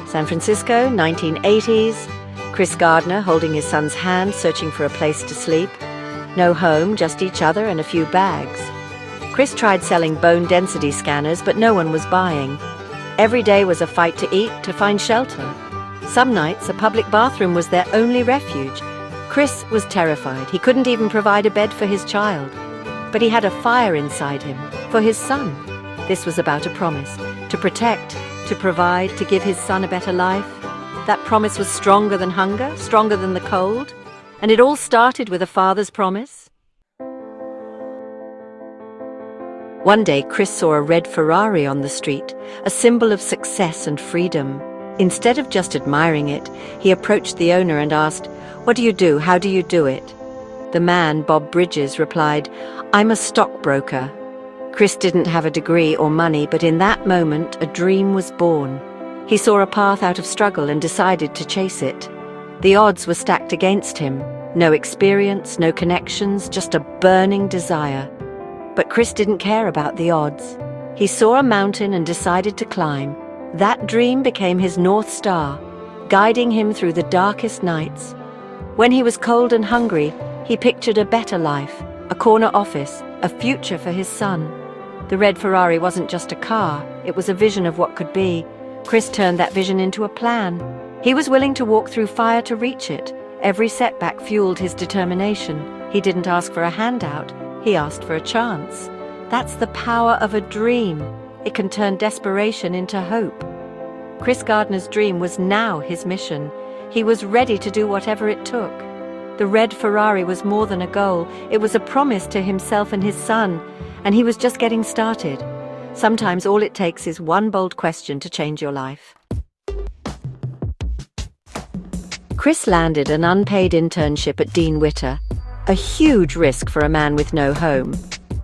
San Francisco, 1980s. Chris Gardner holding his son's hand, searching for a place to sleep. No home, just each other and a few bags. Chris tried selling bone density scanners, but no one was buying. Every day was a fight to eat, to find shelter. Some nights, a public bathroom was their only refuge. Chris was terrified. He couldn't even provide a bed for his child. But he had a fire inside him, for his son. This was about a promise, to protect, to provide, to give his son a better life. That promise was stronger than hunger, stronger than the cold. And it all started with a father's promise. One day, Chris saw a red Ferrari on the street, a symbol of success and freedom. Instead of just admiring it, he approached the owner and asked, "What do you do? How do you do it?" The man, Bob Bridges, replied, "I'm a stockbroker." Chris didn't have a degree or money, but in that moment, a dream was born. He saw a path out of struggle and decided to chase it. The odds were stacked against him. No experience, no connections, just a burning desire. But Chris didn't care about the odds. He saw a mountain and decided to climb. That dream became his North Star, guiding him through the darkest nights. When he was cold and hungry, he pictured a better life, a corner office, a future for his son. The red Ferrari wasn't just a car, it was a vision of what could be. Chris turned that vision into a plan. He was willing to walk through fire to reach it. Every setback fueled his determination. He didn't ask for a handout, he asked for a chance. That's the power of a dream. It can turn desperation into hope. Chris Gardner's dream was now his mission. He was ready to do whatever it took. The red Ferrari was more than a goal. It was a promise to himself and his son, and he was just getting started. Sometimes all it takes is one bold question to change your life. Chris landed an unpaid internship at Dean Witter, a huge risk for a man with no home.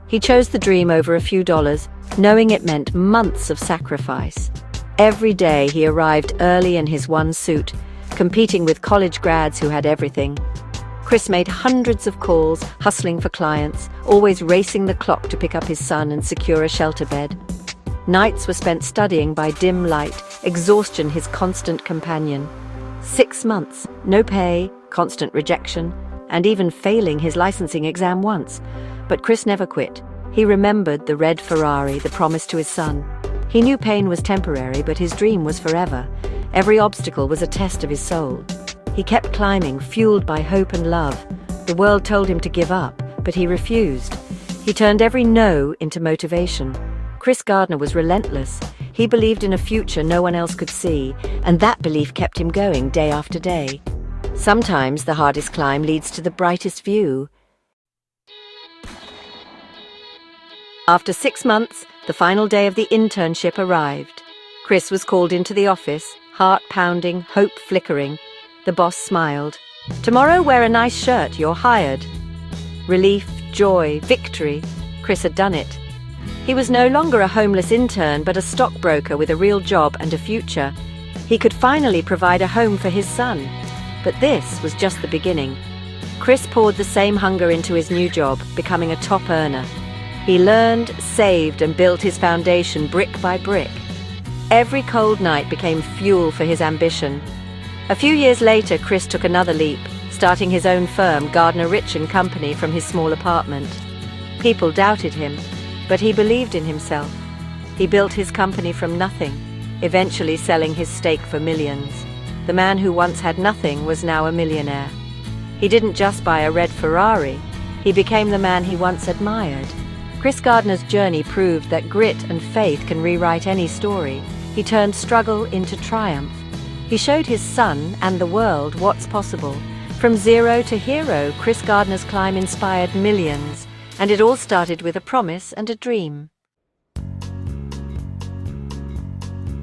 He chose the dream over a few dollars, knowing it meant months of sacrifice. Every day he arrived early in his one suit, competing with college grads who had everything. Chris made hundreds of calls, hustling for clients, always racing the clock to pick up his son and secure a shelter bed. Nights were spent studying by dim light, exhaustion his constant companion. 6 months, no pay, constant rejection, and even failing his licensing exam once. But Chris never quit. He remembered the red Ferrari, the promise to his son. He knew pain was temporary, but his dream was forever. Every obstacle was a test of his soul. He kept climbing, fueled by hope and love. The world told him to give up, but he refused. He turned every no into motivation. Chris Gardner was relentless. He believed in a future no one else could see, and that belief kept him going day after day. Sometimes the hardest climb leads to the brightest view. After 6 months, the final day of the internship arrived. Chris was called into the office, heart pounding, hope flickering. The boss smiled. "Tomorrow wear a nice shirt, you're hired." Relief, joy, victory. Chris had done it. He was no longer a homeless intern, but a stockbroker with a real job and a future. He could finally provide a home for his son. But this was just the beginning. Chris poured the same hunger into his new job, becoming a top earner. He learned, saved, and built his foundation brick by brick. Every cold night became fuel for his ambition. A few years later, Chris took another leap, starting his own firm, Gardner Rich & Company, from his small apartment. People doubted him, but he believed in himself. He built his company from nothing, eventually selling his stake for millions. The man who once had nothing was now a millionaire. He didn't just buy a red Ferrari, he became the man he once admired. Chris Gardner's journey proved that grit and faith can rewrite any story. He turned struggle into triumph. He showed his son and the world what's possible. From zero to hero, Chris Gardner's climb inspired millions, and it all started with a promise and a dream.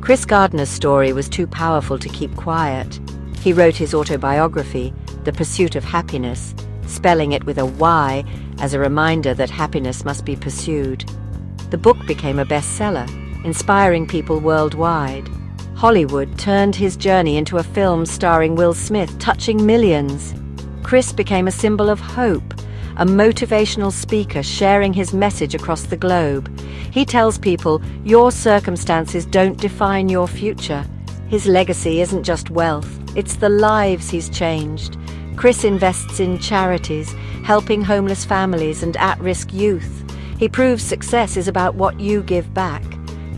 Chris Gardner's story was too powerful to keep quiet. He wrote his autobiography, The Pursuit of Happyness, spelling it with a Y as a reminder that happiness must be pursued. The book became a bestseller, inspiring people worldwide. Hollywood turned his journey into a film starring Will Smith, touching millions. Chris became a symbol of hope, a motivational speaker sharing his message across the globe. He tells people, your circumstances don't define your future. His legacy isn't just wealth, it's the lives he's changed. Chris invests in charities, helping homeless families and at-risk youth. He proves success is about what you give back.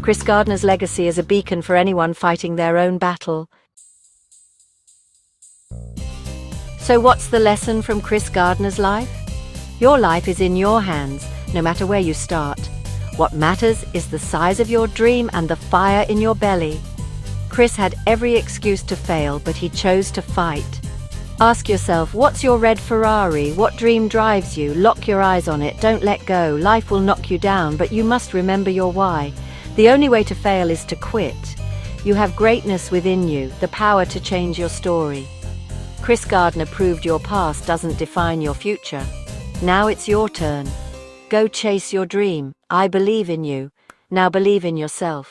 Chris Gardner's legacy is a beacon for anyone fighting their own battle. So what's the lesson from Chris Gardner's life? Your life is in your hands, no matter where you start. What matters is the size of your dream and the fire in your belly. Chris had every excuse to fail, but he chose to fight. Ask yourself, what's your red Ferrari? What dream drives you? Lock your eyes on it, don't let go. Life will knock you down, but you must remember your why. The only way to fail is to quit. You have greatness within you, the power to change your story. Chris Gardner proved your past doesn't define your future. Now it's your turn. Go chase your dream. I believe in you. Now believe in yourself.